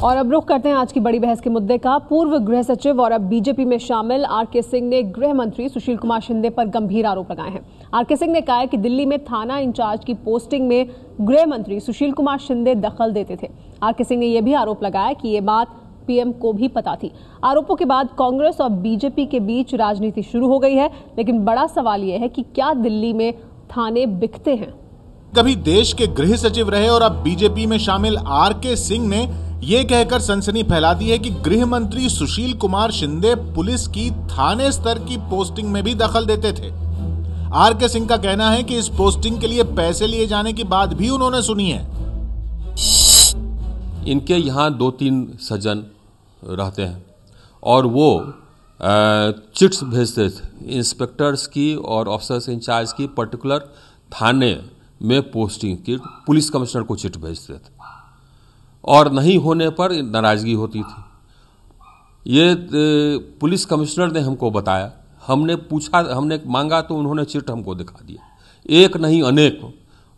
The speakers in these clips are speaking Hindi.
और अब रुख करते हैं आज की बड़ी बहस के मुद्दे का। पूर्व गृह सचिव और अब बीजेपी में शामिल आरके सिंह ने गृह मंत्री सुशील कुमार शिंदे पर गंभीर आरोप लगाए हैं। आरके सिंह ने कहा है कि दिल्ली में थाना इंचार्ज की पोस्टिंग में गृह मंत्री सुशील कुमार शिंदे दखल देते थे। आरके सिंह ने यह भी आरोप लगाया कि ये बात पीएम को भी पता थी। आरोपों के बाद कांग्रेस और बीजेपी के बीच राजनीति शुरू हो गई है, लेकिन बड़ा सवाल यह है कि क्या दिल्ली में थाने बिकते हैं? कभी देश के गृह सचिव रहे और अब बीजेपी में शामिल आरके सिंह ने ये कहकर सनसनी फैला दी है कि गृह मंत्री सुशील कुमार शिंदे पुलिस की थाने स्तर की पोस्टिंग में भी दखल देते थे। आरके सिंह का कहना है कि इस पोस्टिंग के लिए पैसे लिए जाने की बात भी उन्होंने सुनी है। इनके यहाँ 2-3 सज्जन रहते हैं और वो चिट्स भेजते थे इंस्पेक्टर्स की और ऑफिसर्स इंचार्ज की पर्टिकुलर थाने में पोस्टिंग की। पुलिस कमिश्नर को चिट भेजते थे और नहीं होने पर नाराजगी होती थी। ये पुलिस कमिश्नर ने हमको बताया, हमने पूछा, हमने मांगा तो उन्होंने चिट हमको दिखा दिया, एक नहीं अनेक।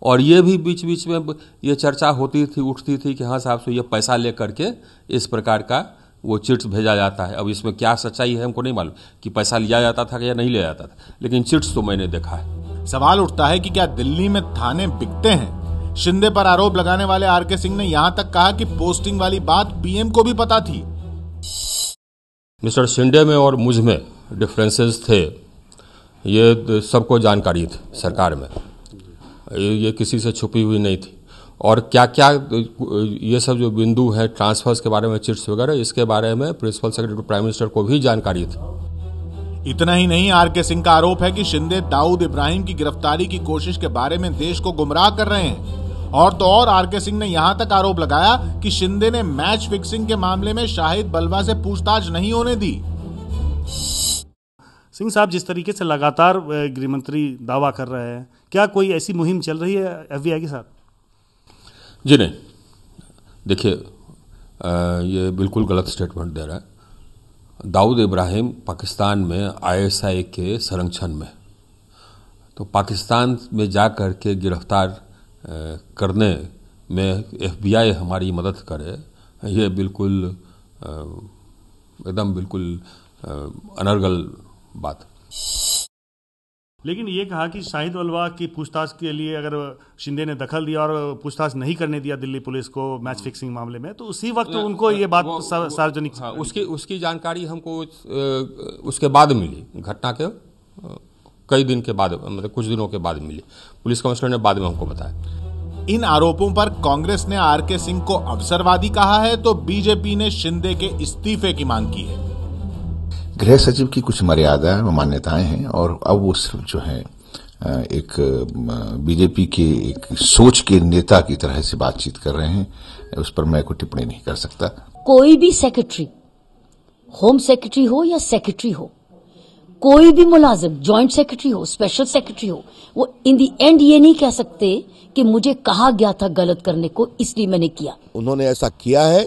और ये भी बीच बीच में ये चर्चा होती थी, उठती थी कि हाँ साहब से ये पैसा लेकर के इस प्रकार का वो चिट्स भेजा जाता है। अब इसमें क्या सच्चाई है हमको नहीं मालूम कि पैसा लिया जाता था या नहीं लिया जाता था, लेकिन चिट्स तो मैंने देखा है। सवाल उठता है कि क्या दिल्ली में थाने बिकते हैं? शिंदे पर आरोप लगाने वाले आरके सिंह ने यहां तक कहा कि पोस्टिंग वाली बात पीएम को भी पता थी। मिस्टर शिंदे में और मुझ में डिफरेंसेस थे, ये सबको जानकारी थी सरकार में, ये किसी से छुपी हुई नहीं थी। और क्या क्या ये सब जो बिंदु है ट्रांसफर्स के बारे में, चिट्स वगैरह, इसके बारे में प्रिंसिपल सेक्रेटरी प्राइम मिनिस्टर को भी जानकारी थी। इतना ही नहीं, आरके सिंह का आरोप है कि शिंदे दाऊद इब्राहिम की गिरफ्तारी की कोशिश के बारे में देश को गुमराह कर रहे हैं। और तो और आरके सिंह ने यहां तक आरोप लगाया कि शिंदे ने मैच फिक्सिंग के मामले में शाहिद बलवा से पूछताछ नहीं होने दी। सिंह साहब, जिस तरीके से लगातार गृह मंत्री दावा कर रहे हैं, क्या कोई ऐसी मुहिम चल रही है एफबीआई के साथ? जी नहीं, देखिए ये बिल्कुल गलत स्टेटमेंट दे रहा है। दाऊद इब्राहिम पाकिस्तान में आईएसआई के संरक्षण में, तो पाकिस्तान में जा कर के गिरफ्तार करने में एफबीआई हमारी मदद करे, ये बिल्कुल एकदम बिल्कुल अनर्गल बात। लेकिन ये कहा कि शाहिद बलवा की पूछताछ के लिए अगर शिंदे ने दखल दिया और पूछताछ नहीं करने दिया दिल्ली पुलिस को मैच फिक्सिंग मामले में, तो उसी वक्त उनको ये बात सार्वजनिक, हाँ, उसकी जानकारी हमको उसके बाद मिली, घटना के कई दिन के बाद, मतलब कुछ दिनों के बाद मिली। पुलिस कमिश्नर ने बाद में हमको बताया। इन आरोपों पर कांग्रेस ने आरके सिंह को अवसरवादी कहा है, तो बीजेपी ने शिंदे के इस्तीफे की मांग की है। गृह सचिव की कुछ मर्यादाएं व मान्यताएं हैं और अब वो सिर्फ जो है एक बीजेपी के एक सोच के नेता की तरह से बातचीत कर रहे हैं, उस पर मैं कोई टिप्पणी नहीं कर सकता। कोई भी सेक्रेटरी, होम सेक्रेटरी हो या सेक्रेटरी हो, कोई भी मुलाजिम, जॉइंट सेक्रेटरी हो, स्पेशल सेक्रेटरी हो, वो इन दी एंड ये नहीं कह सकते कि मुझे कहा गया था गलत करने को इसलिए मैंने किया। उन्होंने ऐसा किया है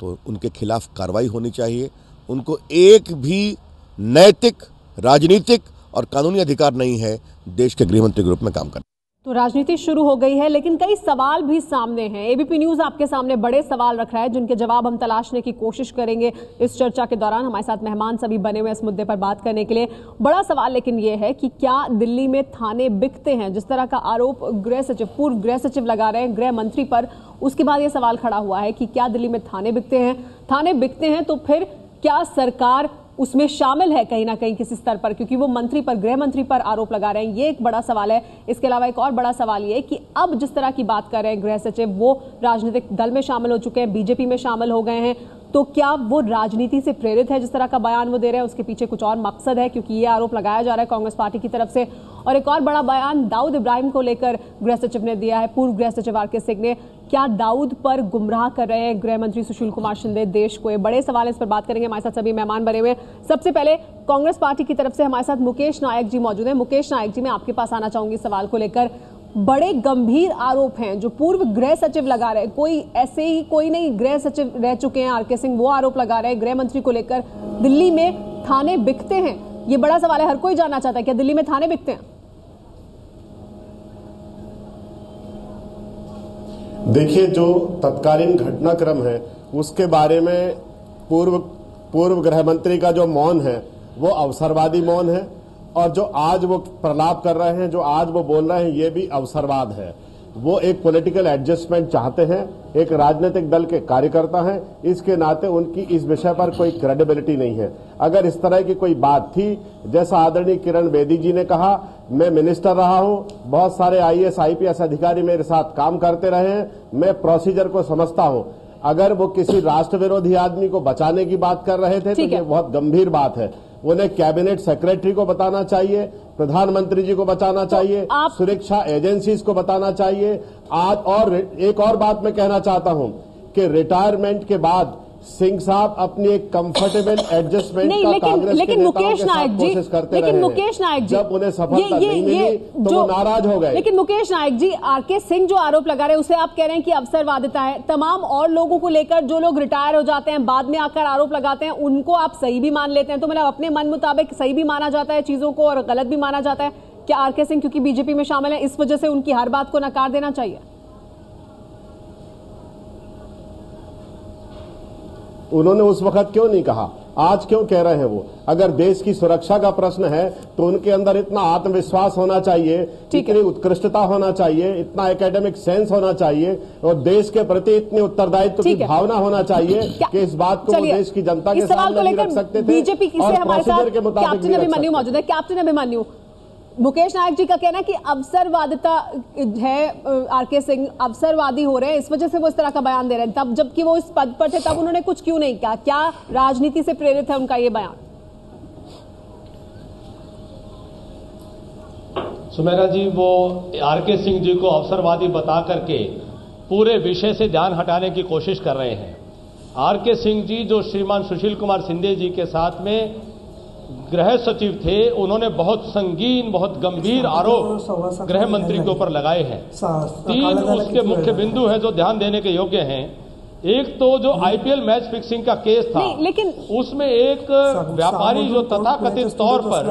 तो उनके खिलाफ कार्रवाई होनी चाहिए। उनको एक भी नैतिक, राजनीतिक और कानूनी अधिकार नहीं है देश के गृहमंत्री के रूप में काम करना। तो राजनीति शुरू हो गई है, लेकिन कई सवाल भी सामने हैं। एबीपी न्यूज आपके सामने बड़े सवाल रख रहा है, जिनके जवाब हम तलाशने की कोशिश करेंगे इस चर्चा के दौरान। हमारे साथ मेहमान सभी बने हुए इस मुद्दे पर बात करने के लिए। बड़ा सवाल लेकिन ये है कि क्या दिल्ली में थाने बिकते हैं? जिस तरह का आरोप गृह सचिव, पूर्व गृह सचिव लगा रहे हैं गृह मंत्री पर, उसके बाद ये सवाल खड़ा हुआ है कि क्या दिल्ली में थाने बिकते हैं? थाने बिकते हैं तो फिर क्या सरकार उसमें शामिल है कहीं ना कहीं किसी स्तर पर, क्योंकि वो मंत्री पर, गृह मंत्री पर आरोप लगा रहे हैं? ये एक बड़ा सवाल है। इसके अलावा एक और बड़ा सवाल ये है कि अब जिस तरह की बात कर रहे हैं गृह सचिव, वो राजनीतिक दल में शामिल हो चुके हैं, बीजेपी में शामिल हो गए हैं, तो क्या वो राजनीति से प्रेरित है? जिस तरह का बयान वो दे रहे हैं उसके पीछे कुछ और मकसद है, क्योंकि ये आरोप लगाया जा रहा है कांग्रेस पार्टी की तरफ से। और एक और बड़ा बयान दाऊद इब्राहिम को लेकर गृह सचिव ने दिया है, पूर्व गृह सचिव आरके सिंह ने। क्या दाऊद पर गुमराह कर रहे हैं गृह मंत्री सुशील कुमार शिंदे देश को? ये बड़े सवाल, इस पर बात करेंगे। हमारे साथ सभी मेहमान बने हुए। सबसे पहले कांग्रेस पार्टी की तरफ से हमारे साथ मुकेश नायक जी मौजूद हैं। मुकेश नायक जी, मैं आपके पास आना चाहूंगी सवाल को लेकर। बड़े गंभीर आरोप हैं जो पूर्व गृह सचिव लगा रहे हैं, कोई ऐसे ही कोई नहीं गृह सचिव रह चुके हैं आरके सिंह, वो आरोप लगा रहे हैं गृह मंत्री को लेकर दिल्ली में थाने बिकते हैं। ये बड़ा सवाल है, हर कोई जानना चाहता है क्या दिल्ली में थाने बिकते हैं? देखिए, जो तत्कालीन घटनाक्रम है उसके बारे में पूर्व गृह मंत्री का जो मौन है वो अवसरवादी मौन है, और जो आज वो प्रलाप कर रहे हैं, जो आज वो बोल रहे हैं, ये भी अवसरवाद है। वो एक पॉलिटिकल एडजस्टमेंट चाहते हैं, एक राजनीतिक दल के कार्यकर्ता हैं, इसके नाते उनकी इस विषय पर कोई क्रेडिबिलिटी नहीं है। अगर इस तरह की कोई बात थी, जैसा आदरणीय किरण बेदी जी ने कहा, मैं मिनिस्टर रहा हूं, बहुत सारे IAS IPS अधिकारी मेरे साथ काम करते रहे हैं, मैं प्रोसीजर को समझता हूं। अगर वो किसी राष्ट्र विरोधी आदमी को बचाने की बात कर रहे थे तो ये बहुत गंभीर बात है। उन्हें कैबिनेट सेक्रेटरी को बताना चाहिए, प्रधानमंत्री जी को बताना चाहिए, सुरक्षा एजेंसीज को बताना चाहिए। आज और एक और बात मैं कहना चाहता हूं कि रिटायरमेंट के बाद सिंह साहब अपनी एक कंफर्टेबल एडजस्टमेंट का कांग्रेस के नेताओं के साथ कोशिश करते रहे। लेकिन मुकेश नायक जी, जब उन्हें सफलता नहीं मिली तो वो नाराज हो गए। लेकिन मुकेश नायक जी, RK सिंह जो आरोप लगा रहे हैं उसे आप कह रहे हैं कि अवसरवादिता है। तमाम और लोगों को लेकर जो लोग रिटायर हो जाते हैं, बाद में आकर आरोप लगाते हैं, उनको आप सही भी मान लेते हैं। तो मतलब अपने मन मुताबिक सही भी माना जाता है चीजों को और गलत भी माना जाता है। क्या RK सिंह क्योंकि बीजेपी में शामिल है इस वजह से उनकी हर बात को नकार देना चाहिए? उन्होंने उस वक्त क्यों नहीं कहा? आज क्यों कह रहे हैं वो? अगर देश की सुरक्षा का प्रश्न है तो उनके अंदर इतना आत्मविश्वास होना चाहिए, इतनी उत्कृष्टता होना चाहिए, इतना एकेडमिक सेंस होना चाहिए और देश के प्रति इतनी उत्तरदायित्व की भावना होना चाहिए कि इस बात को वो देश की जनता के सामने नहीं रख सकते थे। बीजेपी से हमारे साथ कैप्टन अभिमन्यु मौजूद है। कैप्टन अभिमन्यु, मुकेश नायक जी का कहना है कि अवसरवादिता है, RK सिंह अवसरवादी हो रहे हैं, इस वजह से वो इस तरह का बयान दे रहे हैं। तब जबकि वो इस पद पर थे तब उन्होंने कुछ क्यों नहीं किया? क्या राजनीति से प्रेरित है उनका ये बयान? सुमेरा जी, वो RK सिंह जी को अवसरवादी बता करके पूरे विषय से ध्यान हटाने की कोशिश कर रहे हैं। RK सिंह जी जो श्रीमान सुशील कुमार शिंदे जी के साथ में गृह सचिव थे, उन्होंने बहुत संगीन, बहुत गंभीर आरोप गृह मंत्री के ऊपर लगाए हैं। 3 उसके मुख्य बिंदु हैं जो ध्यान देने के योग्य हैं। एक तो जो IPL मैच फिक्सिंग का केस था, लेकिन उसमें एक व्यापारी जो तथाकथित तौर पर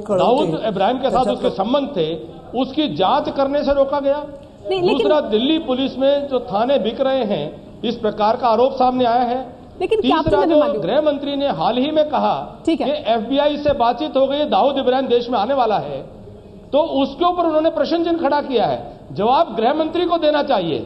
दाऊद इब्राहिम के साथ उसके संबंध थे, उसकी जांच करने से रोका गया। दूसरा, दिल्ली पुलिस में जो थाने बिक रहे हैं, इस प्रकार का आरोप सामने आया है। लेकिन तीसरा, जो गृह मंत्री ने हाल ही में कहा कि FBI से बातचीत हो गई, दाऊद इब्राहिम देश में आने वाला है, तो उसके ऊपर उन्होंने प्रश्न चिन्ह खड़ा किया है। जवाब गृह मंत्री को देना चाहिए।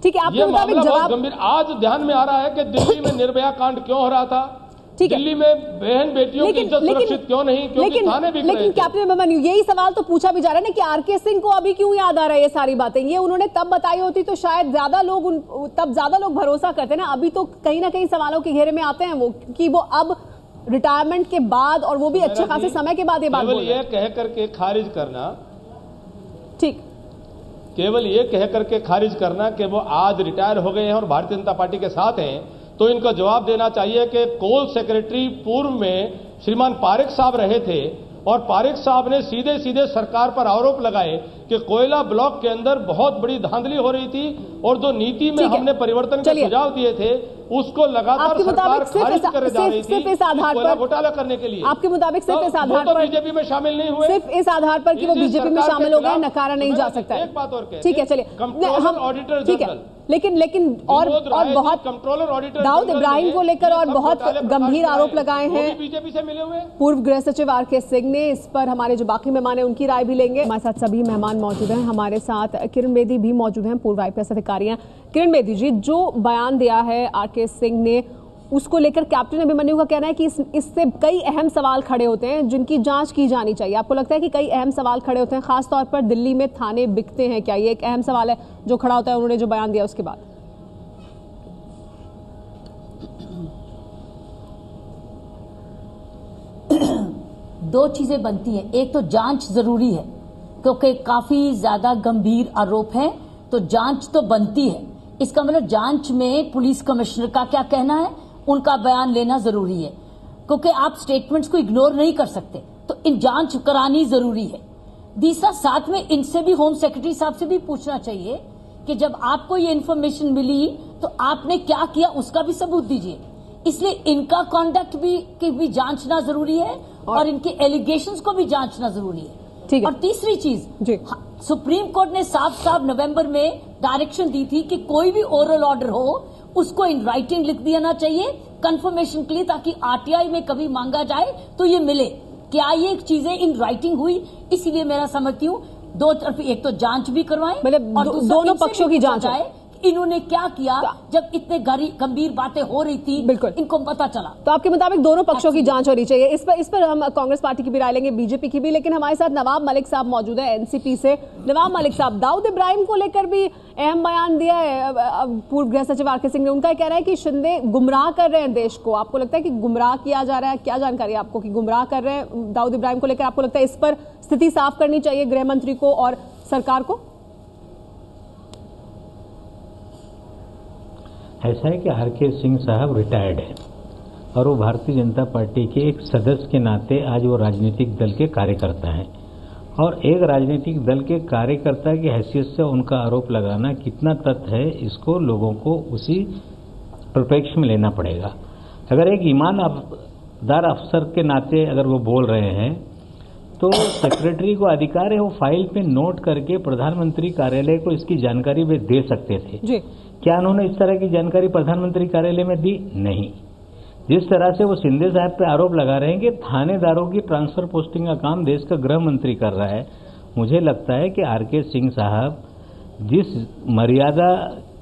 ठीक है, ये मामला बहुत गंभीर। आज ध्यान में आ रहा है कि दिल्ली में निर्भया कांड क्यों हो रहा था, दिल्ली में बहन बेटियों की इज्जत सुरक्षित क्यों नहीं, क्योंकि थाने बिक रहे थे। लेकिन कैप्टन अभिमन्यु, यही सवाल तो पूछा भी जा रहा है ना कि RK सिंह को अभी क्यों याद आ रहा है ये सारी बातें? ये उन्होंने तब बताई होती तो शायद ज्यादा लोग भरोसा करते ना। अभी तो कहीं ना कहीं सवालों के घेरे में आते हैं वो, कि वो अब रिटायरमेंट के बाद, और वो भी अच्छे खासे समय के बाद ये बात बोल रहे हैं। कह करके खारिज करना, ठीक, केवल ये कह करके खारिज करना कि वो आज रिटायर हो गए हैं और भारतीय जनता पार्टी के साथ हैं, तो इनका जवाब देना चाहिए कि कोल सेक्रेटरी पूर्व में श्रीमान पारेख साहब रहे थे और पारेख साहब ने सीधे सीधे सरकार पर आरोप लगाए कि कोयला ब्लॉक के अंदर बहुत बड़ी धांधली हो रही थी और जो नीति में हमने परिवर्तन के सुझाव दिए थे उसको लगातार सरकार खारिज कर जा रही थी कोयला घोटाला करने के लिए। आपके मुताबिक सिर्फ इस आधार पर बीजेपी में शामिल नहीं हुए, सिर्फ इस आधार पर कि वो बीजेपी में शामिल हो गए, नकारा नहीं जा सकता है। एक बात और ठीक है, चलिए, कंट्रोलर ऑडिटर जनरल, लेकिन और बहुत कंट्रोलर ऑडिटर दाऊद इब्राहिम को लेकर और बहुत गंभीर आरोप लगाए हैं बीजेपी से मिले हुए पूर्व गृह सचिव RK सिंह ने। इस पर हमारे जो बाकी मेहमान हैं उनकी राय भी लेंगे। हमारे साथ सभी मेहमान मौजूद हैं। हमारे साथ किरण बेदी भी मौजूद हैं, पूर्व IPS अधिकारी हैं। किरण बेदी जी, जो बयान दिया है RK सिंह ने, उसको लेकर कैप्टन अभिमन्यु का कहना है कि इससे कई अहम सवाल खड़े होते हैं जिनकी जांच की जानी चाहिए। आपको लगता है कि कई अहम सवाल खड़े होते हैं, खासतौर पर दिल्ली में थाने बिकते हैं? क्या ये एक अहम सवाल है जो खड़ा होता है उन्होंने जो बयान दिया उसके बाद? दो चीजें बनती हैं। एक तो जांच जरूरी है क्योंकि काफी ज्यादा गंभीर आरोप है, तो जांच तो बनती है। इसका मतलब जांच में पुलिस कमिश्नर का क्या कहना है, उनका बयान लेना जरूरी है, क्योंकि आप स्टेटमेंट्स को इग्नोर नहीं कर सकते, तो इन जांच करानी जरूरी है। दूसरा, साथ में इनसे भी, होम सेक्रेटरी साहब से भी पूछना चाहिए कि जब आपको ये इन्फॉर्मेशन मिली तो आपने क्या किया, उसका भी सबूत दीजिए। इसलिए इनका कॉन्डक्ट की भी जांचना जरूरी है और इनके एलिगेशंस को भी जांचना जरूरी है। और तीसरी चीज, सुप्रीम कोर्ट ने साफ नवंबर में डायरेक्शन दी थी कि कोई भी ओरल ऑर्डर हो उसको इन राइटिंग लिख देना चाहिए कंफर्मेशन के लिए, ताकि आरटीआई में कभी मांगा जाए तो ये मिले। क्या ये चीजें इन राइटिंग हुई? इसीलिए मेरा समझती हूँ दो तरफ, एक तो जांच भी करवाएं, मतलब दोनों पक्षों की जांच जाए इन्होंने क्या किया जब इतने गंभीर बातें हो रही थी, बिल्कुल इनको पता चला। तो आपके मुताबिक दोनों पक्षों की जांच होनी चाहिए। इस पर हम कांग्रेस पार्टी की भी राय लेंगे, बीजेपी की भी, लेकिन हमारे साथ नवाब मलिक साहब मौजूद है एनसीपी से। नवाब मलिक साहब, दाऊद इब्राहिम को लेकर भी अहम बयान दिया है पूर्व गृह सचिव आरके सिंह ने। उनका कहना है कि शिंदे गुमराह कर रहे हैं देश को। आपको लगता है कि गुमराह किया जा रहा है? क्या जानकारी है आपको कि गुमराह कर रहे हैं दाऊद इब्राहिम को लेकर? आपको लगता है इस पर स्थिति साफ करनी चाहिए गृह मंत्री को और सरकार को? ऐसा है कि आरके सिंह साहब रिटायर्ड हैं और वो भारतीय जनता पार्टी के एक सदस्य के नाते आज वो राजनीतिक दल के कार्यकर्ता हैं, और एक राजनीतिक दल के कार्यकर्ता की हैसियत से उनका आरोप लगाना कितना तथ्य है, इसको लोगों को उसी परिप्रेक्ष्य में लेना पड़ेगा। अगर एक ईमानदार अफसर के नाते अगर वो बोल रहे हैं तो सेक्रेटरी को अधिकार है वो फाइल पे नोट करके प्रधानमंत्री कार्यालय को इसकी जानकारी वे दे सकते थे जी। क्या उन्होंने इस तरह की जानकारी प्रधानमंत्री कार्यालय में दी? नहीं। जिस तरह से वो शिंदे साहब पे आरोप लगा रहे हैं कि थानेदारों की ट्रांसफर पोस्टिंग का काम देश का गृह मंत्री कर रहा है, मुझे लगता है कि आरके सिंह साहब जिस मर्यादा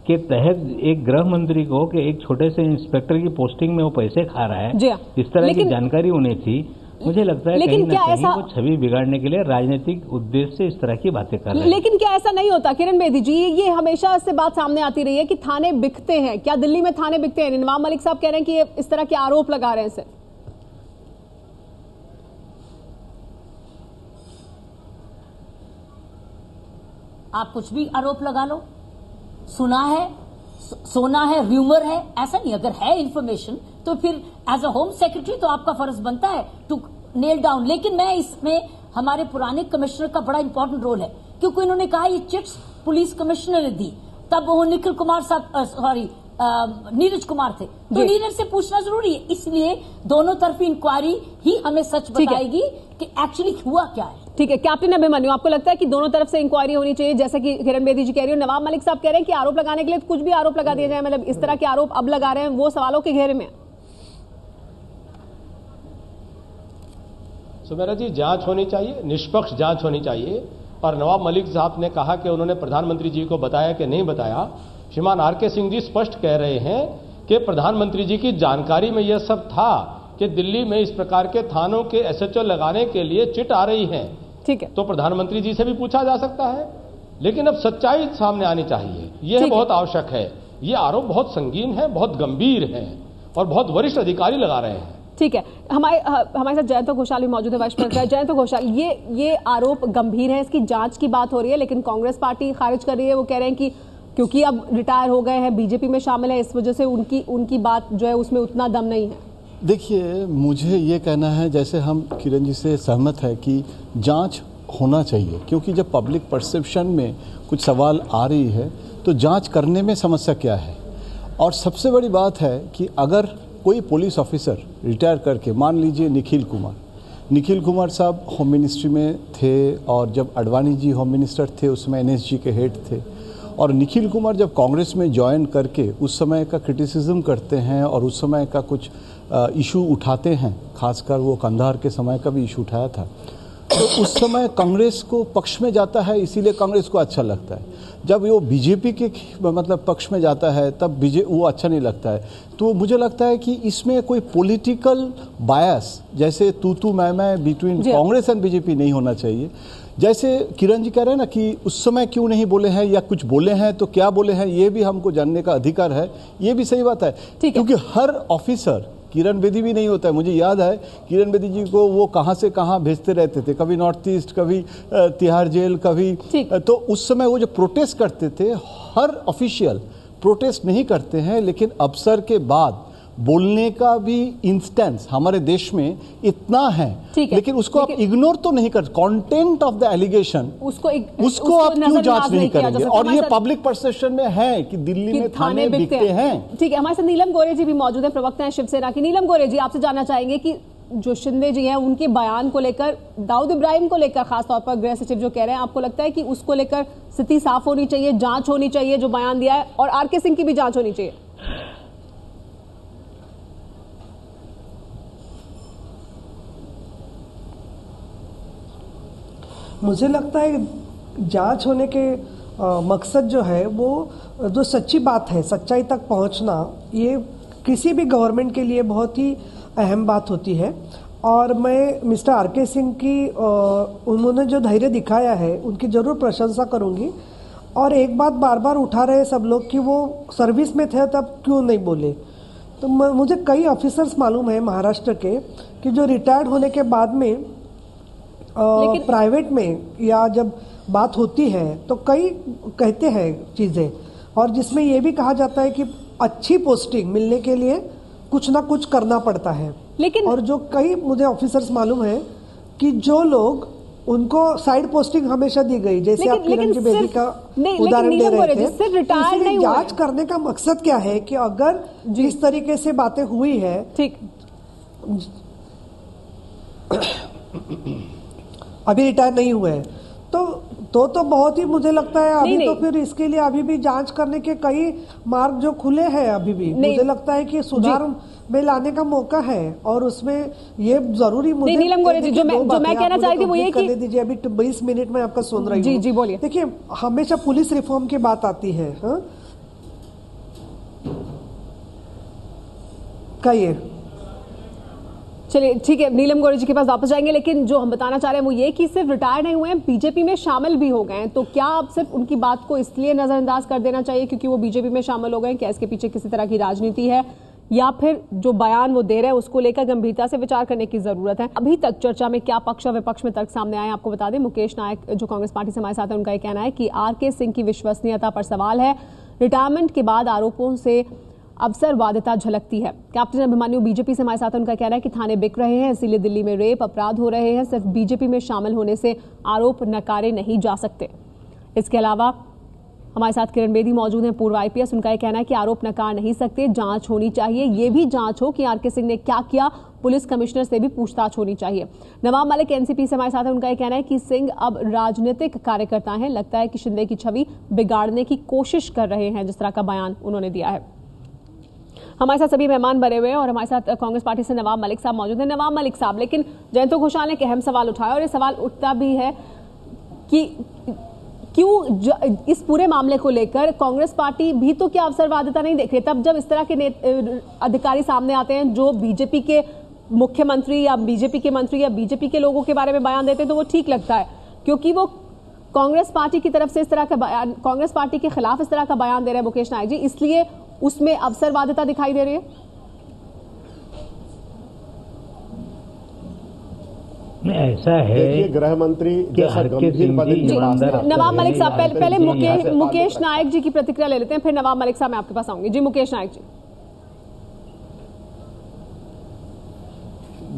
के तहत एक गृह मंत्री को कि एक छोटे से इंस्पेक्टर की पोस्टिंग में वो पैसे खा रहा है, इस तरह की जानकारी उन्हें थी, मुझे लगता है कहीं ना कहीं वो छवि बिगाड़ने के लिए राजनीतिक उद्देश्य से इस तरह की बातें कर रहे हैं। लेकिन क्या ऐसा नहीं होता किरण बेदी जी, ये हमेशा से बात सामने आती रही है कि थाने बिकते हैं? क्या दिल्ली में थाने बिकते हैं? नवाब मलिक साहब कह रहे हैं कि ये इस तरह के आरोप लगा रहे हैं इसे। आप कुछ भी आरोप लगा लो, सुना है, सोना है, र्यूमर है, ऐसा नहीं। अगर है इंफॉर्मेशन तो फिर एज अ होम सेक्रेटरी तो आपका फर्ज बनता है टू नेल डाउन। लेकिन मैं इसमें हमारे पुराने कमिश्नर का बड़ा इंपॉर्टेंट रोल है, क्योंकि उन्होंने कहा ये चिट्स पुलिस कमिश्नर ने दी, तब वो निखिल कुमार साहब नीरज कुमार थे, तो नीरज से पूछना जरूरी है। इसलिए दोनों तरफी इंक्वायरी ही हमें सच बताएगी कि एक्चुअली हुआ क्या है। ठीक है, कैप्टन अभिमन्यु, आपको लगता है कि दोनों तरफ से इंक्वायरी होनी चाहिए, जैसा कि किरण बेदी जी कह रही हो? नवाब मलिक साहब कह रहे हैं कि आरोप लगाने के लिए कुछ भी आरोप लगा दिया जाए, मतलब इस तरह के आरोप अब लगा रहे हैं वो सवालों के घेरे में। सुमेरा जी, जांच होनी चाहिए, निष्पक्ष जांच होनी चाहिए। और नवाब मलिक साहब ने कहा कि उन्होंने प्रधानमंत्री जी को बताया कि नहीं बताया। श्रीमान आरके सिंह जी स्पष्ट कह रहे हैं कि प्रधानमंत्री जी की जानकारी में यह सब था कि दिल्ली में इस प्रकार के थानों के एसएचओ लगाने के लिए चिट आ रही है। ठीक है, तो प्रधानमंत्री जी से भी पूछा जा सकता है, लेकिन अब सच्चाई सामने आनी चाहिए, यह बहुत आवश्यक है। ये आरोप बहुत संगीन है, बहुत गंभीर है और बहुत वरिष्ठ अधिकारी लगा रहे हैं। ठीक है, हमारे साथ जयंत घोषाल भी मौजूद है, वाइस प्रेसिडेंट। जयंत घोषाल, ये आरोप गंभीर है, इसकी जांच की बात हो रही है, लेकिन कांग्रेस पार्टी खारिज कर रही है। वो कह रहे हैं कि क्योंकि अब रिटायर हो गए हैं, बीजेपी में शामिल है, इस वजह से उनकी बात जो है उसमें उतना दम नहीं है। देखिए, मुझे ये कहना है, जैसे हम किरण जी से सहमत है कि जांच होना चाहिए, क्योंकि जब पब्लिक परसेप्शन में कुछ सवाल आ रही है तो जांच करने में समस्या क्या है। और सबसे बड़ी बात है कि अगर कोई पुलिस ऑफिसर रिटायर करके, मान लीजिए निखिल कुमार साहब होम मिनिस्ट्री में थे, और जब अडवाणी जी होम मिनिस्टर थे उस समय एनएसजी के हेड थे, और निखिल कुमार जब कांग्रेस में ज्वाइन करके उस समय का क्रिटिसिज्म करते हैं और उस समय का कुछ इशू उठाते हैं, खासकर वो कंधार के समय का भी इशू उठाया था, तो उस समय कांग्रेस को पक्ष में जाता है, इसीलिए कांग्रेस को अच्छा लगता है। जब वो बीजेपी के मतलब पक्ष में जाता है तब वो अच्छा नहीं लगता है। तो मुझे लगता है कि इसमें कोई पॉलिटिकल बायस, जैसे तू मैं बिटवीन कांग्रेस एंड बीजेपी नहीं होना चाहिए। जैसे किरण जी कह रहे हैं ना कि उस समय क्यों नहीं बोले हैं या कुछ बोले हैं तो क्या बोले हैं, ये भी हमको जानने का अधिकार है, ये भी सही बात है। क्योंकि हर ऑफिसर, किरण बेदी भी नहीं होता है, मुझे याद है किरण बेदी जी को वो कहाँ से कहाँ भेजते रहते थे, कभी नॉर्थ ईस्ट, कभी तिहाड़ जेल, कभी, तो उस समय वो जो प्रोटेस्ट करते थे, हर ऑफिशियल प्रोटेस्ट नहीं करते हैं, लेकिन अवसर के बाद बोलने का भी इंस्टेंस हमारे देश में इतना है, लेकिन उसको आप इग्नोर तो नहीं कर, कंटेंट ऑफ द एलिगेशन उसको आप क्यों जांच नहीं करेंगे? और ये पब्लिक परसेप्शन में है कि दिल्ली में थाने बिकते हैं। ठीक है, हमारे साथ नीलम गोरे जी भी मौजूद है, प्रवक्ता हैं शिवसेना की। नीलम गोरे जी, आपसे जानना चाहेंगे कि जो शिंदे जी हैं उनके बयान को लेकर, दाऊद इब्राहिम को लेकर खासतौर पर गृह सचिव जो कह रहे हैं, आपको लगता है कि उसको लेकर स्थिति साफ होनी चाहिए, जांच होनी चाहिए जो बयान दिया है, और आरके सिंह की भी जांच होनी चाहिए? मुझे लगता है जांच होने के मकसद जो है वो जो सच्ची बात है, सच्चाई तक पहुंचना, ये किसी भी गवर्नमेंट के लिए बहुत ही अहम बात होती है। और मैं मिस्टर आरके सिंह की उन्होंने जो धैर्य दिखाया है उनकी ज़रूर प्रशंसा करूंगी। और एक बात बार बार उठा रहे सब लोग कि वो सर्विस में थे तब क्यों नहीं बोले, तो मुझे कई ऑफिसर्स मालूम है महाराष्ट्र के कि जो रिटायर्ड होने के बाद में प्राइवेट में या जब बात होती है तो कई कहते हैं चीज़ें, और जिसमें ये भी कहा जाता है कि अच्छी पोस्टिंग मिलने के लिए कुछ ना कुछ करना पड़ता है। लेकिन और जो कई मुझे ऑफिसर्स मालूम है कि जो लोग उनको साइड पोस्टिंग हमेशा दी गई, जैसे आप किरण की बेटी का उदाहरण दे रहे थे, तो जांच करने का मकसद क्या है कि अगर जिस तरीके से बातें हुई है, ठीक अभी रिटायर नहीं हुए हैं, तो बहुत ही मुझे लगता है अभी तो फिर इसके लिए अभी भी जांच करने के कई मार्ग जो खुले हैं अभी भी, मुझे लगता है कि सुधार में लाने का मौका है। और उसमें ये जरूरी मुझे नीलम गोरे जी, जो मैं कहना चाह रही थी वो ये कि दीजिए अभी 20 मिनट में आपका सुन रही हूँ। जी बोलिए। देखिए हमेशा पुलिस रिफॉर्म की बात आती है, कहिए। चलिए ठीक है, नीलम गौरी जी के पास वापस जाएंगे, लेकिन जो हम बताना चाह रहे हैं वो ये कि सिर्फ रिटायर नहीं हुए हैं, बीजेपी में शामिल भी हो गए हैं, तो क्या अब सिर्फ उनकी बात को इसलिए नजरअंदाज कर देना चाहिए क्योंकि वो बीजेपी में शामिल हो गए? क्या इसके पीछे किसी तरह की राजनीति है, या फिर जो बयान वो दे रहे हैं उसको लेकर गंभीरता से विचार करने की जरूरत है? अभी तक चर्चा में क्या पक्ष और विपक्ष में तर्क सामने आए आपको बता दें। मुकेश नायक जो कांग्रेस पार्टी से हमारे साथ है, उनका यह कहना है कि आरके सिंह की विश्वसनीयता पर सवाल है, रिटायरमेंट के बाद आरोपों से अवसरवादिता झलकती है। कैप्टन अभिमन्यु बीजेपी से हमारे साथ, उनका कहना है कि थाने बिक रहे हैं, इसीलिए दिल्ली में रेप अपराध हो रहे हैं, सिर्फ बीजेपी में शामिल होने से आरोप नकारे नहीं जा सकते। इसके अलावा हमारे साथ किरण बेदी मौजूद हैं, पूर्व आईपीएस, उनका यह कहना है कि आरोप नकार नहीं सकते, जांच होनी चाहिए, ये भी जांच हो कि आरके सिंह ने क्या किया, पुलिस कमिश्नर से भी पूछताछ होनी चाहिए। नवाब मलिक एनसीपी से हमारे साथ है, उनका यह कहना है कि सिंह अब राजनीतिक कार्यकर्ता हैं, लगता है कि शिंदे की छवि बिगाड़ने की कोशिश कर रहे हैं, जिस तरह का बयान उन्होंने दिया है। हमारे साथ सभी मेहमान बने हुए हैं और हमारे साथ कांग्रेस पार्टी से नवाब मलिक साहब मौजूद हैं। नवाब मलिक साहब, लेकिन जयंत घोषाल ने एक अहम सवाल उठाया और ये सवाल उठता भी है कि क्यों इस पूरे मामले को लेकर कांग्रेस पार्टी भी तो क्या अवसरवादिता नहीं देख रही? तब जब इस तरह के अधिकारी सामने आते हैं जो बीजेपी के मुख्यमंत्री या बीजेपी के मंत्री या बीजेपी के लोगों के बारे में बयान देते हैं, तो वो ठीक लगता है क्योंकि वो कांग्रेस पार्टी की तरफ से इस तरह का बयान, कांग्रेस पार्टी के खिलाफ इस तरह का बयान दे रहे हैं मुकेश नायक जी, इसलिए उसमें अवसरवादिता दिखाई दे रही है। ऐसा है, गृह मंत्री जैसा गंभीर नवाब मलिक साहब पहले मुकेश नायक जी की प्रतिक्रिया ले लेते हैं, फिर नवाब मलिक साहब मैं आपके पास आऊंगी। जी मुकेश नायक जी।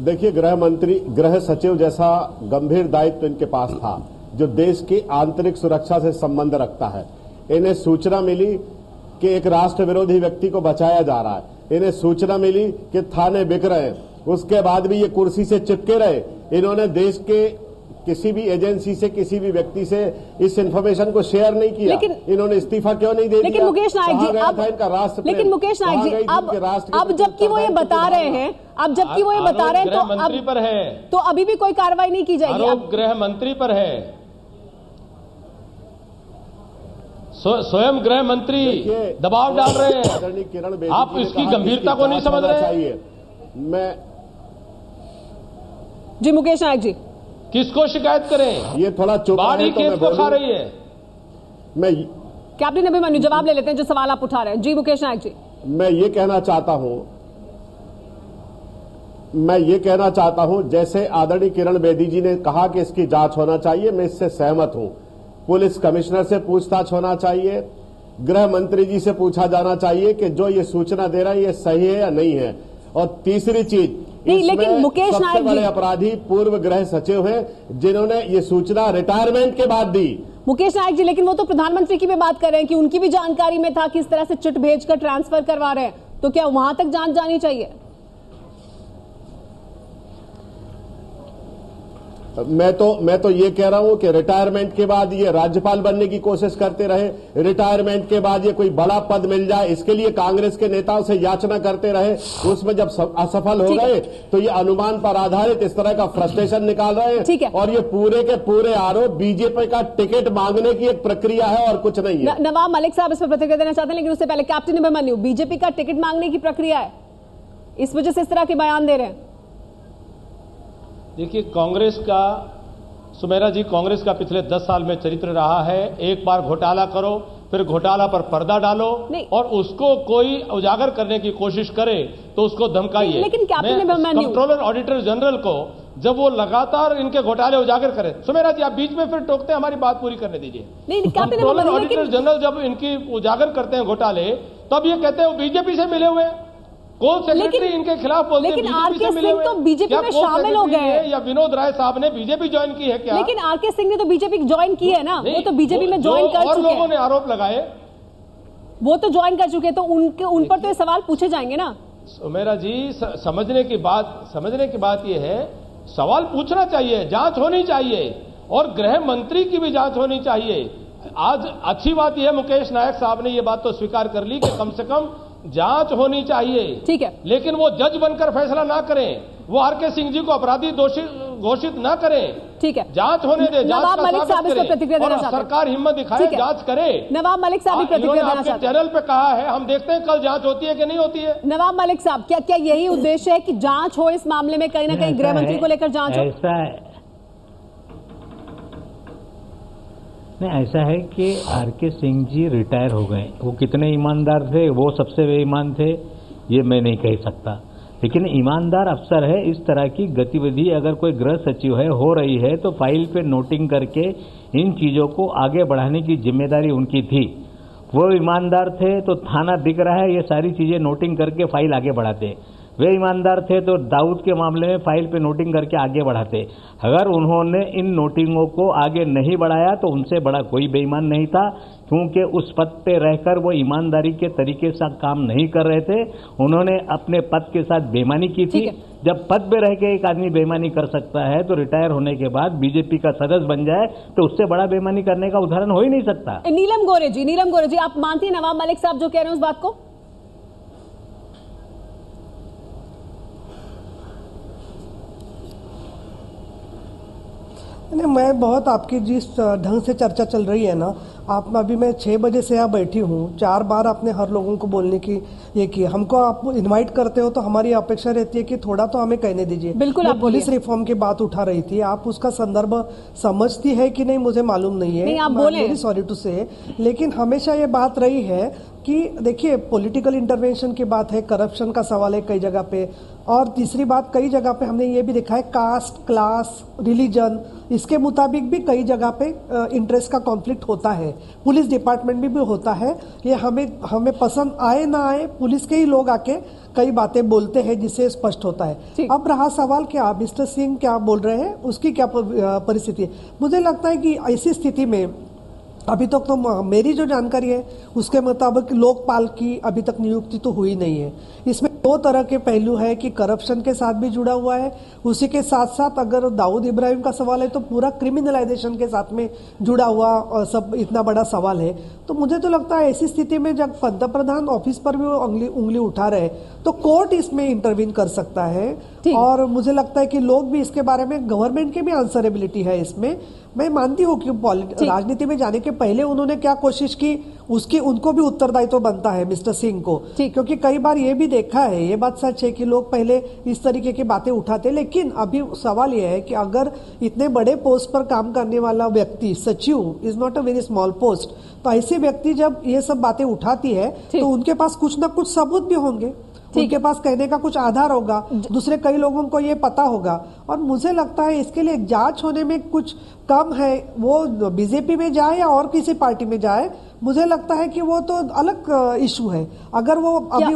देखिए, गृह मंत्री, गृह सचिव जैसा गंभीर दायित्व इनके पास था जो देश की आंतरिक सुरक्षा से संबंध रखता है। इन्हें सूचना मिली कि एक राष्ट्र विरोधी व्यक्ति को बचाया जा रहा है, इन्हें सूचना मिली कि थाने बिक रहे हैं, उसके बाद भी ये कुर्सी से चिपके रहे। इन्होंने देश के किसी भी एजेंसी से, किसी भी व्यक्ति से इस इंफॉर्मेशन को शेयर नहीं किया। इन्होंने इस्तीफा क्यों नहीं दे दिया? लेकिन मुकेश नायक जी, लेकिन मुकेश नायक जी अब जबकि वो ये बता रहे हैं, अब जबकि वो ये बता रहे हैं तो मंत्री पर है, तो अभी भी कोई कार्रवाई नहीं की जाएगी? आरोप गृह मंत्री पर है, स्वयं गृह मंत्री दबाव डाल रहे हैं, आप इसकी गंभीरता को नहीं समझ रहे? मैं जी मुकेश नायक जी, किसको शिकायत करें? ये थोड़ा बाड़ी खेत को खा रही है। मैं कैप्टन अभिमन्यु जवाब ले लेते हैं जो सवाल आप उठा रहे हैं। जी मुकेश नायक जी। मैं ये कहना चाहता हूं जैसे आदरणीय किरण बेदी जी ने कहा कि इसकी जांच होना चाहिए, मैं इससे सहमत हूं। पुलिस कमिश्नर से पूछताछ होना चाहिए, गृह मंत्री जी से पूछा जाना चाहिए कि जो ये सूचना दे रहा है ये सही है या नहीं है। और तीसरी चीज, लेकिन मुकेश नायक जी, बड़े अपराधी पूर्व गृह सचिव हैं जिन्होंने ये सूचना रिटायरमेंट के बाद दी। मुकेश नायक जी, लेकिन वो तो प्रधानमंत्री की भी बात कर रहे हैं कि उनकी भी जानकारी में था कि इस तरह से चिट भेजकर ट्रांसफर करवा रहे हैं, तो क्या वहां तक जांच जानी चाहिए? मैं तो ये कह रहा हूं कि रिटायरमेंट के बाद ये राज्यपाल बनने की कोशिश करते रहे, रिटायरमेंट के बाद ये कोई बड़ा पद मिल जाए इसके लिए कांग्रेस के नेताओं से याचना करते रहे, उसमें जब असफल हो गए तो ये अनुमान पर आधारित इस तरह का फ्रस्ट्रेशन निकाल रहे हैं। और ये पूरे के पूरे आरोप बीजेपी का टिकट मांगने की एक प्रक्रिया है और कुछ नहीं है। नवाब मलिक साहब इस पर प्रतिक्रिया देना चाहते हैं, लेकिन उससे पहले कैप्टन अभिमन्यु, बीजेपी का टिकट मांगने की प्रक्रिया है, इस वजह से इस तरह के बयान दे रहे हैं। देखिए, कांग्रेस का, सुमेरा जी, कांग्रेस का पिछले 10 साल में चरित्र रहा है, एक बार घोटाला करो, फिर घोटाला पर पर्दा डालो और उसको कोई उजागर करने की कोशिश करे तो उसको धमकाइए। लेकिन कंट्रोलर ऑडिटर जनरल को जब वो लगातार इनके घोटाले उजागर करे, सुमेरा जी आप बीच में फिर टोकते हैं, हमारी बात पूरी करने दीजिए। कंट्रोलर ऑडिटर जनरल जब इनकी उजागर करते हैं घोटाले, तब ये कहते हैं वो बीजेपी से मिले हुए, कोल सेक्रेटरी इनके खिलाफ बोलते हैं बीजेपी से मिले हुए, तो बीजेपी में शामिल हो गए, या विनोद राय साहब ने बीजेपी ज्वाइन की है क्या? लेकिन आरके सिंह ने तो बीजेपी ज्वाइन की है ना, वो तो बीजेपी में ज्वाइन कर चुके हैं। और लोगों ने आरोप लगाए, वो तो ज्वाइन कर चुके हैं, तो उन पर तो ये सवाल पूछे जाएंगे ना। मेरा जी, समझने की बात ये है, सवाल पूछना चाहिए, जांच होनी चाहिए और गृह मंत्री की भी जांच होनी चाहिए। आज अच्छी बात यह है, मुकेश नायक साहब ने यह बात तो स्वीकार कर ली कि कम से कम जांच होनी चाहिए, ठीक है, लेकिन वो जज बनकर फैसला ना करें, वो आरके सिंह जी को अपराधी दोषी घोषित ना करें, ठीक है, जांच होने दे, नवाब मलिक साहब इस पर प्रतिक्रिया देना चाहते हैं, सरकार हिम्मत दिखाए, जांच करे। नवाब मलिक साहब भी प्रतिक्रिया देना चाहते हैं, चैनल पे कहा है, हम देखते हैं कल जांच होती है कि नहीं होती है। नवाब मलिक साहब, क्या यही उद्देश्य है कि जांच हो इस मामले में, कहीं ना कहीं गृह मंत्री को लेकर जांच हो? ऐसा है कि आरके सिंह जी रिटायर हो गए, वो कितने ईमानदार थे, वो सबसे बेईमान थे ये मैं नहीं कह सकता, लेकिन ईमानदार अफसर है। इस तरह की गतिविधि अगर कोई गृह सचिव है हो रही है तो फाइल पे नोटिंग करके इन चीजों को आगे बढ़ाने की जिम्मेदारी उनकी थी। वो ईमानदार थे तो थाना बिक रहा है, ये सारी चीजें नोटिंग करके फाइल आगे बढ़ाते। वे ईमानदार थे तो दाऊद के मामले में फाइल पे नोटिंग करके आगे बढ़ाते। अगर उन्होंने इन नोटिंगों को आगे नहीं बढ़ाया तो उनसे बड़ा कोई बेईमान नहीं था, क्योंकि उस पद पे रहकर वो ईमानदारी के तरीके से काम नहीं कर रहे थे, उन्होंने अपने पद के साथ बेईमानी की थी। जब पद पे रह के एक आदमी बेईमानी कर सकता है तो रिटायर होने के बाद बीजेपी का सदस्य बन जाए तो उससे बड़ा बेईमानी करने का उदाहरण हो ही नहीं सकता। नीलम गोरे जी, आप मानती हैं नवाब मलिक साहब जो कह रहे हैं उस बात को? नहीं, मैं बहुत आपकी जिस ढंग से चर्चा चल रही है ना, आप अभी मैं 6 बजे से यहाँ बैठी हूँ, 4 बार आपने हर लोगों को बोलने की ये की, हमको आप इनवाइट करते हो तो हमारी अपेक्षा रहती है कि थोड़ा तो हमें कहने दीजिए। बिल्कुल, आप पुलिस रिफॉर्म की बात उठा रही थी, आप उसका संदर्भ समझती है कि नहीं मुझे मालूम नहीं है, नहीं, आप बोले, सॉरी टू से, लेकिन हमेशा ये बात रही है कि देखिए पॉलिटिकल इंटरवेंशन की बात है, करप्शन का सवाल है कई जगह पे, और तीसरी बात कई जगह पे हमने ये भी देखा है कास्ट, क्लास, रिलीजन, इसके मुताबिक भी कई जगह पे इंटरेस्ट का कॉन्फ्लिक्ट होता है, पुलिस डिपार्टमेंट में भी होता है। ये हमें पसंद आए ना आए, पुलिस के ही लोग आके कई बातें बोलते हैं जिससे स्पष्ट होता है। अब रहा सवाल क्या मिस्टर सिंह क्या बोल रहे हैं, उसकी क्या परिस्थिति है। मुझे लगता है कि ऐसी स्थिति में अभी तक तो मेरी जो जानकारी है उसके मुताबिक लोकपाल की अभी तक नियुक्ति तो हुई नहीं है। इसमें 2 तरह के पहलू है कि करप्शन के साथ भी जुड़ा हुआ है, उसी के साथ साथ अगर दाऊद इब्राहिम का सवाल है तो पूरा क्रिमिनलाइजेशन के साथ में जुड़ा हुआ सब इतना बड़ा सवाल है। तो मुझे तो लगता है ऐसी स्थिति में जब पंतप्रधान ऑफिस पर भी वो उंगली उठा रहे तो कोर्ट इसमें इंटरवीन कर सकता है, और मुझे लगता है कि लोग भी इसके बारे में, गवर्नमेंट की भी आंसरेबिलिटी है इसमें। मैं मानती हूँ कि राजनीति में जाने के पहले उन्होंने क्या कोशिश की उसकी उनको भी उत्तरदायित्व बनता है मिस्टर सिंह को, क्योंकि कई बार ये भी देखा है, ये बात सच है कि लोग पहले इस तरीके की बातें उठाते, लेकिन अभी सवाल यह है कि अगर इतने बड़े पोस्ट पर काम करने वाला व्यक्ति, सचिव is not a very small post, तो ऐसे व्यक्ति जब ये सब बातें उठाती है तो उनके पास कुछ ना कुछ सबूत भी होंगे, उनके पास कहने का कुछ आधार होगा, दूसरे कई लोगों को ये पता होगा, और मुझे लगता है इसके लिए जांच होने में कुछ कम है। वो बीजेपी में जाए या और किसी पार्टी में जाए, मुझे लगता है कि वो तो अलग इशू है। अगर वो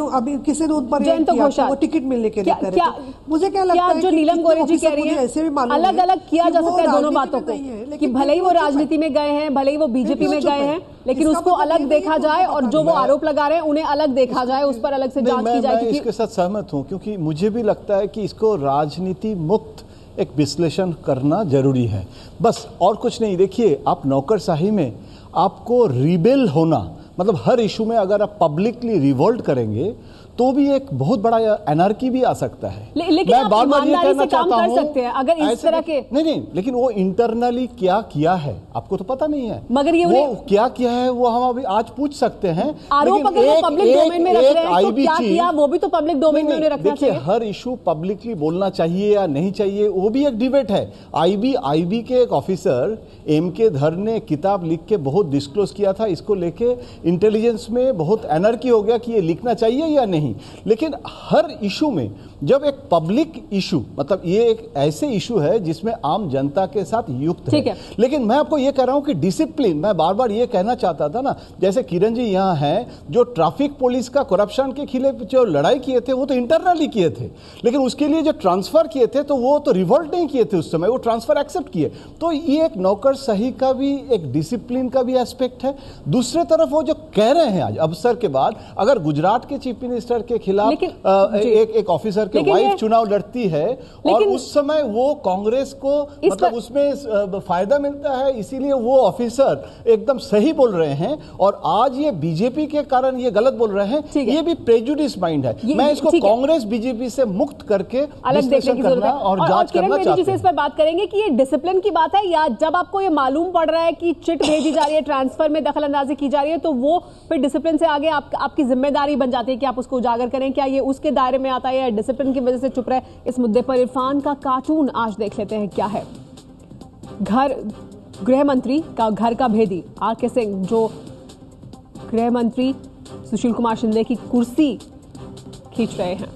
अभी किसी ने उन पर वो टिकट मिलने के लिए करे, मुझे क्या लगता है जो नीलम गोरे जी कह रही है ऐसे भी मालूम अलग अलग किया जा सकता है दोनों बातों को, कि भले ही वो राजनीति में गए हैं, भले ही वो बीजेपी में गए हैं, लेकिन उसको अलग देखा जाए और जो वो आरोप लगा रहे हैं उन्हें अलग देखा जाए, उस पर अलग से जांच की जाए। मैं इसके साथ सहमत हूं, क्योंकि मुझे भी लगता है कि इसको राजनीति मुक्त एक विश्लेषण करना जरूरी है, बस और कुछ नहीं। देखिए, आप नौकरशाही में आपको रिबेल होना, मतलब हर इशू में अगर आप पब्लिकली रिवोल्ट करेंगे तो भी एक बहुत बड़ा एनार्की भी आ सकता है। लेकिन आप ईमानदारी से काम कर सकते हैं अगर इस तरह के नहीं, लेकिन वो इंटरनली क्या किया है आपको तो पता नहीं है, मगर ये वो क्या किया है वो हम अभी आज पूछ सकते हैं। आरोप अगर वो पब्लिक डोमेन में रख रहे हैं तो क्या किया वो भी तो पब्लिक डोमेन में उन्हें रखना चाहिए। हर इशू पब्लिकली बोलना चाहिए या नहीं चाहिए वो भी एक डिबेट है। आईबी के एक ऑफिसर एम.के. धर ने किताब लिख के बहुत डिस्क्लोज किया था, इसको लेके इंटेलिजेंस में बहुत एनर्की हो गया कि ये लिखना चाहिए या नहीं। लेकिन हर इशू में जब एक पब्लिक इशू, मतलब ये एक ऐसे इशू है जिसमें आम जनता के साथ युक्त है। लेकिन मैं आपको ये कह रहा हूं कि डिसिप्लिन, मैं बार बार ये कहना चाहता था ना, जैसे किरण जी यहां हैं, जो ट्रैफिक पुलिस का करप्शन के खिलाफ जो लड़ाई किए थे वो तो इंटरनली किए थे, लेकिन उसके लिए जो ट्रांसफर किए थे तो वो तो रिवोल्ट नहीं किए थे उस समय, वो ट्रांसफर एक्सेप्ट किए। तो ये एक नौकरशाही का भी एक डिसिप्लिन का भी एस्पेक्ट है। दूसरे तरफ वो जो कह रहे हैं आज अवसर के बाद, अगर गुजरात के चीफ मिनिस्टर के खिलाफ एक ऑफिसर के वाइफ चुनाव लड़ती है और उस समय वो कांग्रेस को मतलब उसमें फायदा मिलता है, इसीलिए वो ऑफिसर एकदम सही बोल रहे हैं, और आज ये बीजेपी के कारण ये गलत बोल रहे हैं, ये भी प्रेजुडिस माइंड है। मैं इसको कांग्रेस बीजेपी से मुक्त करके विश्लेषण करना और जांच करना चाहते हैं। इस पर बात करेंगे कि ये डिसिप्लिन की बात है या जब आपको ये मालूम पड़ रहा है कि चिट भेजी जा रही है, ट्रांसफर में दखल अंदाजी की जा रही है, तो वो फिर डिसिप्लिन से आगे आपकी जिम्मेदारी बन जाती है कि आप उसको उजागर करें। क्या ये उसके दायरे में आता है या डिसिप्लिन की वजह से चुप रहे? इस मुद्दे पर इरफान का कार्टून आज देख लेते हैं क्या है। गृह मंत्री का घर का भेदी आर.के. सिंह, जो गृह मंत्री सुशील कुमार शिंदे की कुर्सी खींच रहे हैं।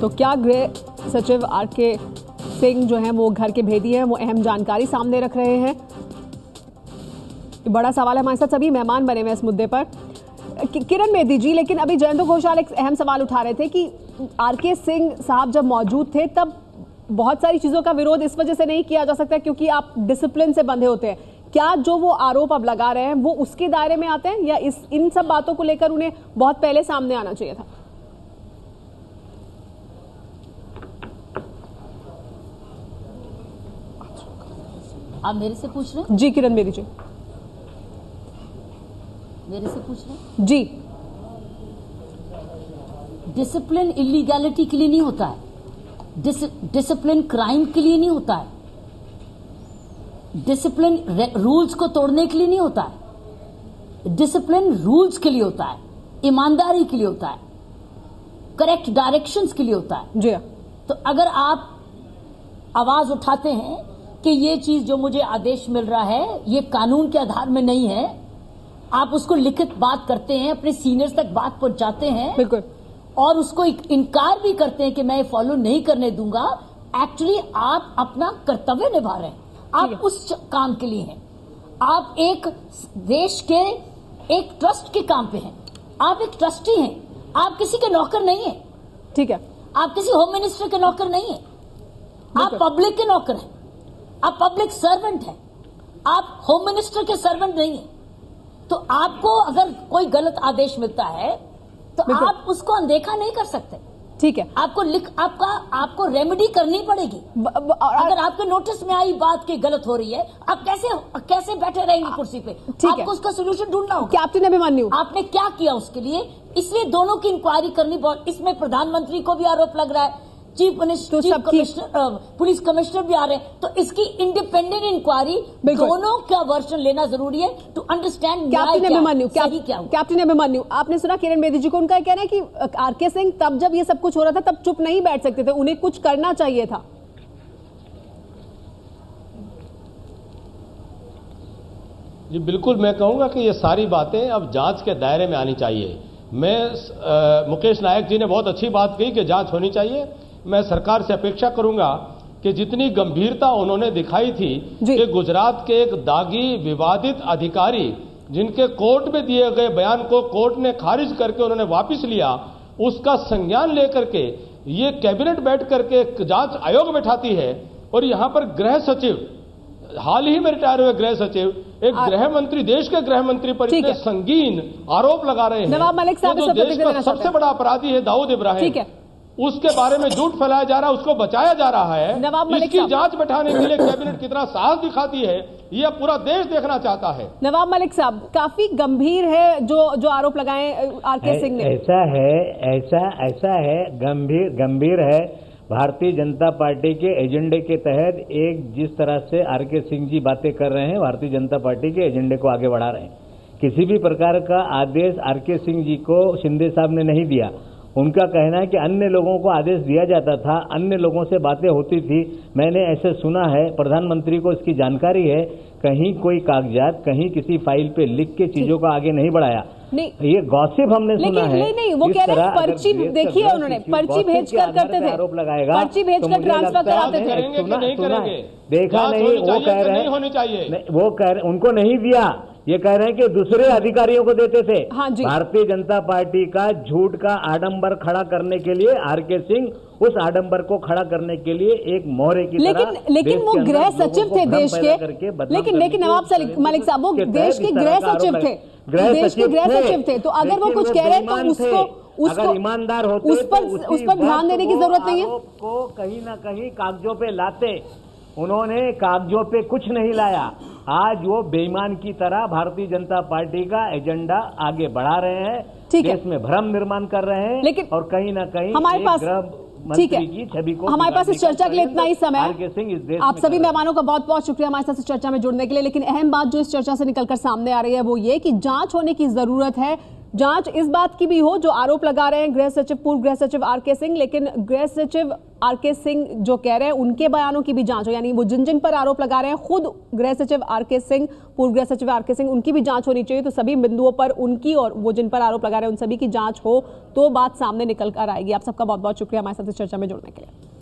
तो क्या गृह सचिव आर.के. सिंह जो हैं वो घर के भेदी हैं, वो अहम जानकारी सामने रख रहे हैं? बड़ा सवाल है। हमारे साथ सभी मेहमान बने हुए इस मुद्दे पर। किरण बेदी जी, लेकिन अभी जयंत घोषाल एक अहम सवाल उठा रहे थे कि आर.के. सिंह साहब जब मौजूद थे तब बहुत सारी चीजों का विरोध इस वजह से नहीं किया जा सकता क्योंकि आप डिसिप्लिन से बंधे होते हैं। क्या जो वो आरोप अब लगा रहे हैं वो उसके दायरे में आते हैं या इन सब बातों को लेकर उन्हें बहुत पहले सामने आना चाहिए था? आप मेरे से पूछ रहे हैं? जी किरण बेदी जी, मेरे से पूछ रहे हैं जी। डिसिप्लिन इलीगैलिटी के लिए नहीं होता है, डिसिप्लिन क्राइम के लिए नहीं होता है, डिसिप्लिन रूल्स को तोड़ने के लिए नहीं होता है, डिसिप्लिन रूल्स के लिए होता है, ईमानदारी के लिए होता है, करेक्ट डायरेक्शंस के लिए होता है। जी। तो अगर आप आवाज उठाते हैं कि ये चीज जो मुझे आदेश मिल रहा है ये कानून के आधार में नहीं है, आप उसको लिखित बात करते हैं, अपने सीनियर्स तक बात पहुंचाते हैं, बिल्कुल, और उसको इनकार भी करते हैं कि मैं ये फॉलो नहीं करने दूंगा, एक्चुअली आप अपना कर्तव्य निभा रहे हैं। आप उस काम के लिए हैं, आप एक देश के एक ट्रस्ट के काम पे हैं, आप एक ट्रस्टी हैं, आप किसी के नौकर नहीं है। ठीक है, आप किसी होम मिनिस्टर के नौकर नहीं है, आप पब्लिक के नौकर हैं, आप पब्लिक सर्वेंट हैं, आप होम मिनिस्टर के सर्वेंट नहीं है। तो आपको अगर कोई गलत आदेश मिलता है तो आप उसको अनदेखा नहीं कर सकते। ठीक है, आपको रेमेडी करनी पड़ेगी। अगर आपके नोटिस में आई बात की गलत हो रही है, आप कैसे बैठे रहेंगे कुर्सी पे? आपको उसका सोल्यूशन ढूंढना होगा। कैप्टन अभिमन्यु, आपने क्या किया उसके लिए? इसलिए दोनों की इंक्वायरी करनी बहुत, इसमें प्रधानमंत्री को भी आरोप लग रहा है, चीफ कमिश्नर, पुलिस कमिश्नर भी आ रहे हैं, तो इसकी इंडिपेंडेंट इंक्वायरी दोनों का वर्जन लेना जरूरी है टू अंडरस्टैंड। कैप्टन अभिमन्यु, आपने सुना किरण बेदी जी को, उनका कहना है कि आर.के. सिंह तब जब ये सब कुछ हो रहा था तब चुप नहीं बैठ सकते थे, उन्हें कुछ करना चाहिए था। जी बिल्कुल, मैं कहूंगा कि ये सारी बातें अब जांच के दायरे में आनी चाहिए। मुकेश नायक जी ने बहुत अच्छी बात कही कि जांच होनी चाहिए। मैं सरकार से अपेक्षा करूंगा कि जितनी गंभीरता उन्होंने दिखाई थी कि गुजरात के एक दागी विवादित अधिकारी जिनके कोर्ट में दिए गए बयान को कोर्ट ने खारिज करके उन्होंने वापस लिया, उसका संज्ञान लेकर के ये कैबिनेट बैठ करके एक जांच आयोग बैठाती है और यहां पर गृह सचिव, हाल ही में रिटायर हुए गृह सचिव एक गृह मंत्री, देश के गृह मंत्री पर इतने संगीन आरोप लगा रहे हैं। नवाब मलिक साहब जो देश का सबसे बड़ा अपराधी है दाऊद इब्राहिम, उसके बारे में झूठ फैलाया जा रहा है, उसको बचाया जा रहा है। इसकी जांच बैठाने के लिए कैबिनेट कितना साहस दिखाती है, ये पूरा देश देखना चाहता है। नवाब मलिक साहब, काफी गंभीर है जो आरोप लगाए आरके सिंह ने। ऐसा है, गंभीर है। भारतीय जनता पार्टी के एजेंडे के तहत एक जिस तरह से आरके सिंह जी बातें कर रहे हैं, भारतीय जनता पार्टी के एजेंडे को आगे बढ़ा रहे हैं। किसी भी प्रकार का आदेश आरके सिंह जी को शिंदे साहब ने नहीं दिया। उनका कहना है कि अन्य लोगों को आदेश दिया जाता था, अन्य लोगों से बातें होती थी। मैंने ऐसे सुना है, प्रधानमंत्री को इसकी जानकारी है, कहीं कोई कागजात कहीं किसी फाइल पे लिख के चीजों को आगे नहीं बढ़ाया। नहीं, ये गॉसिप हमने सुना है। नहीं, वो कह रहे हैं पर्ची, देखिए उन्होंने पर्ची भेजकर करते थे, आरोप लगाएगा, पर्ची भेजकर ट्रांसफर कराते थे। देखा नहीं, वो कह रहे हैं होनी चाहिए, वो कह रहे उनको नहीं दिया, ये कह रहे हैं कि दूसरे अधिकारियों को देते थे। भारतीय जनता पार्टी का झूठ का आडंबर खड़ा करने के लिए आरके सिंह उस आडंबर को खड़ा करने के लिए एक मोहरे की तरह, लेकिन वो गृह सचिव थे देश के, लेकिन नवाब मलिक साहब वो देश के गृह सचिव थे, देश के गृह सचिव थे। तो अगर वो कुछ कह रहे हैं तो उसको ईमानदार होते उस पर ध्यान देने की जरूरत नहीं है। को कहीं ना कहीं कागजों पे लाते, उन्होंने कागजों पे कुछ नहीं लाया। आज वो बेईमान की तरह भारतीय जनता पार्टी का एजेंडा आगे बढ़ा रहे हैं, देश में भ्रम निर्माण कर रहे हैं, लेकिन और कहीं ना कहीं हमारे पास ठीक है की छवि को हमारे पास इस चर्चा के लिए इतना ही समय। आरके सिंह इस देश आप सभी मेहमानों का बहुत बहुत शुक्रिया हमारे साथ इस चर्चा में जुड़ने के लिए। लेकिन अहम बात जो इस चर्चा से निकलकर सामने आ रही है वो ये कि जांच होने की जरूरत है। जांच इस बात की भी हो जो आरोप लगा रहे हैं गृह सचिव, पूर्व गृह सचिव आरके सिंह, लेकिन गृह सचिव आरके सिंह जो कह रहे हैं उनके बयानों की भी जांच हो, यानी वो जिन पर आरोप लगा रहे हैं खुद गृह सचिव आरके सिंह, पूर्व गृह सचिव आरके सिंह, उनकी भी जांच होनी चाहिए। तो सभी बिंदुओं पर उनकी और वो जिन पर आरोप लगा रहे हैं उन सभी की जांच हो तो बात सामने निकल कर आएगी। आप सबका बहुत बहुत शुक्रिया हमारे साथ इस चर्चा में जुड़ने के लिए।